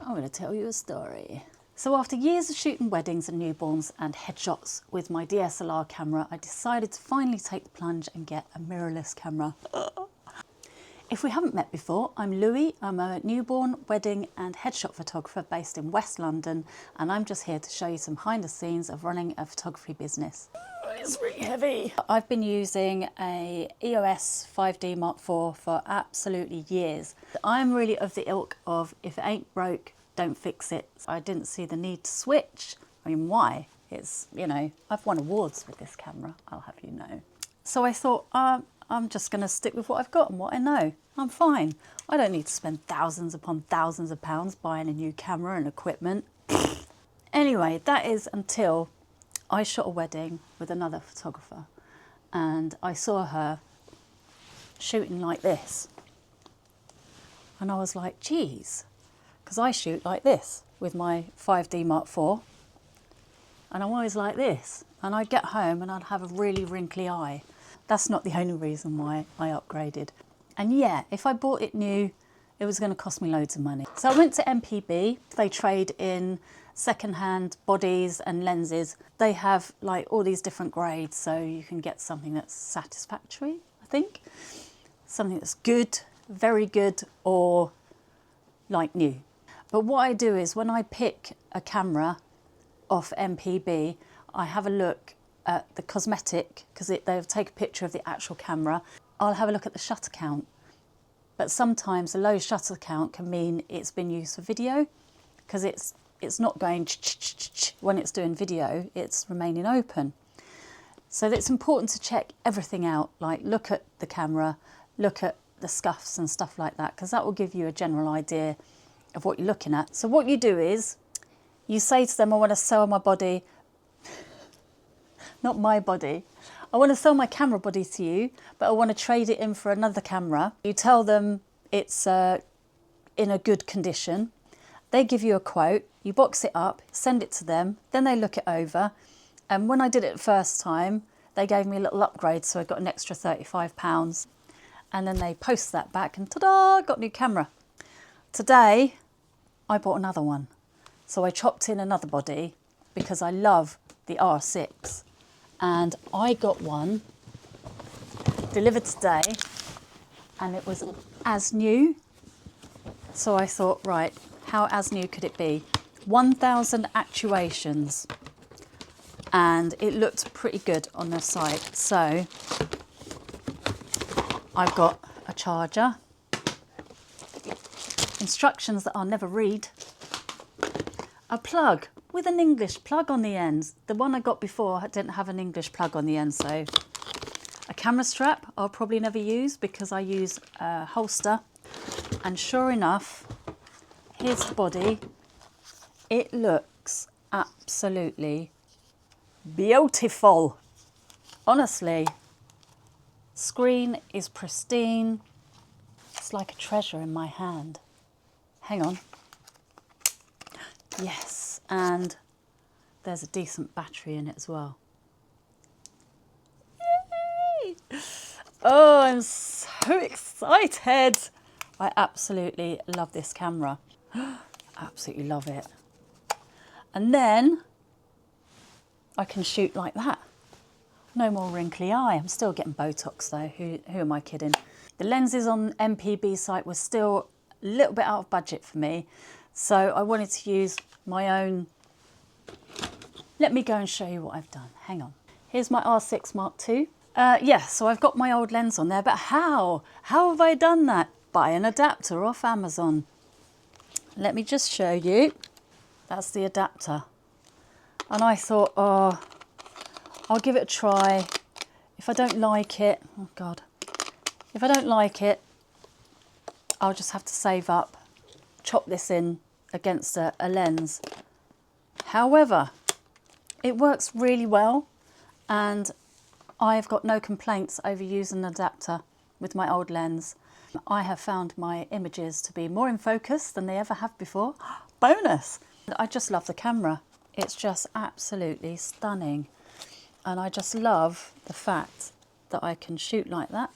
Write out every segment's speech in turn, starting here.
I'm going to tell you a story. So after years of shooting weddings and newborns and headshots with my DSLR camera, I decided to finally take the plunge and get a mirrorless camera. If we haven't met before, I'm Louie. I'm a newborn, wedding and headshot photographer based in West London, and I'm just here to show you some behind the scenes of running a photography business. It's really heavy. I've been using a EOS 5D Mark IV for absolutely years. I'm really of the ilk of if it ain't broke, don't fix it. I didn't see the need to switch. I mean, why? It's, you know, I've won awards with this camera, I'll have you know. So I thought, I'm just going to stick with what I've got and what I know. I'm fine. I don't need to spend thousands upon thousands of pounds buying a new camera and equipment. Anyway, that is until I shot a wedding with another photographer and I saw her shooting like this. And I was like, geez, because I shoot like this with my 5D Mark IV. And I'm always like this. And I'd get home and I'd have a really wrinkly eye. That's not the only reason why I upgraded. And yeah, if I bought it new, it was going to cost me loads of money. So I went to MPB. They trade in second-hand bodies and lenses. They have like all these different grades, so you can get something that's satisfactory, I think. Something that's good, very good, or like new. But what I do is when I pick a camera off MPB, I have a look at the cosmetic, because they'll take a picture of the actual camera. I'll have a look at the shutter count. But sometimes a low shutter count can mean it's been used for video, because it's not going when it's doing video, it's remaining open. So it's important to check everything out, like look at the camera, look at the scuffs and stuff like that, because that will give you a general idea of what you're looking at. So what you do is, you say to them, I want to sell my body, not my body. I want to sell my camera body to you, but I want to trade it in for another camera. You tell them it's in a good condition. They give you a quote, you box it up, send it to them, then they look it over. And when I did it the first time, they gave me a little upgrade, so I got an extra £35. And then they post that back and ta-da, got a new camera. Today, I bought another one. So I chopped in another body because I love the R6. And I got one delivered today and it was as new. So I thought, right, how as new could it be? 1,000 actuations. And it looked pretty good on the site. So I've got a charger, instructions that I'll never read, a plug with an English plug on the end. The one I got before didn't have an English plug on the end, so a camera strap I'll probably never use because I use a holster. And sure enough, here's the body. It looks absolutely beautiful. Honestly, screen is pristine. It's like a treasure in my hand. Hang on. Yes, and there's a decent battery in it as well. Yay! Oh, I'm so excited. I absolutely love this camera. Absolutely love it. And then I can shoot like that. No more wrinkly eye. I'm still getting Botox though. Who am I kidding? The lenses on MPB site were still a little bit out of budget for me. So I wanted to use my own. Let me go and show you what I've done. Hang on. Here's my R6 Mark II. Yeah, so I've got my old lens on there, but how? How have I done that? Buy an adapter off Amazon. Let me just show you. That's the adapter. And I thought, oh, I'll give it a try. If I don't like it, oh God. If I don't like it, I'll just have to save up, chop this in against a lens. However, it works really well and I've got no complaints over using an adapter with my old lens. I have found my images to be more in focus than they ever have before. Bonus! I just love the camera. It's just absolutely stunning. And I just love the fact that I can shoot like that.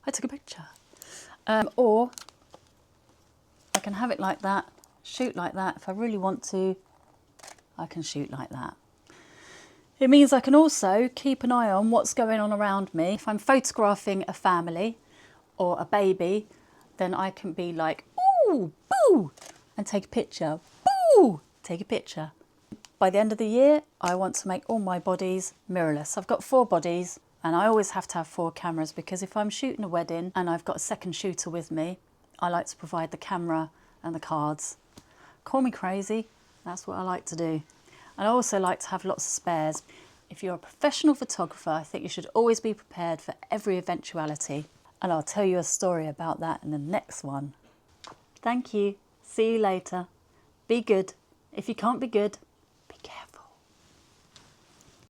I took a picture. Or I can have it like that, shoot like that. If I really want to, I can shoot like that. It means I can also keep an eye on what's going on around me. If I'm photographing a family or a baby, then I can be like, ooh, boo, and take a picture, boo, take a picture. By the end of the year, I want to make all my bodies mirrorless. I've got 4 bodies and I always have to have 4 cameras because if I'm shooting a wedding and I've got a second shooter with me, I like to provide the camera and the cards. Call me crazy, that's what I like to do. And I also like to have lots of spares. If you're a professional photographer, I think you should always be prepared for every eventuality. And I'll tell you a story about that in the next one. Thank you. See you later. Be good. If you can't be good,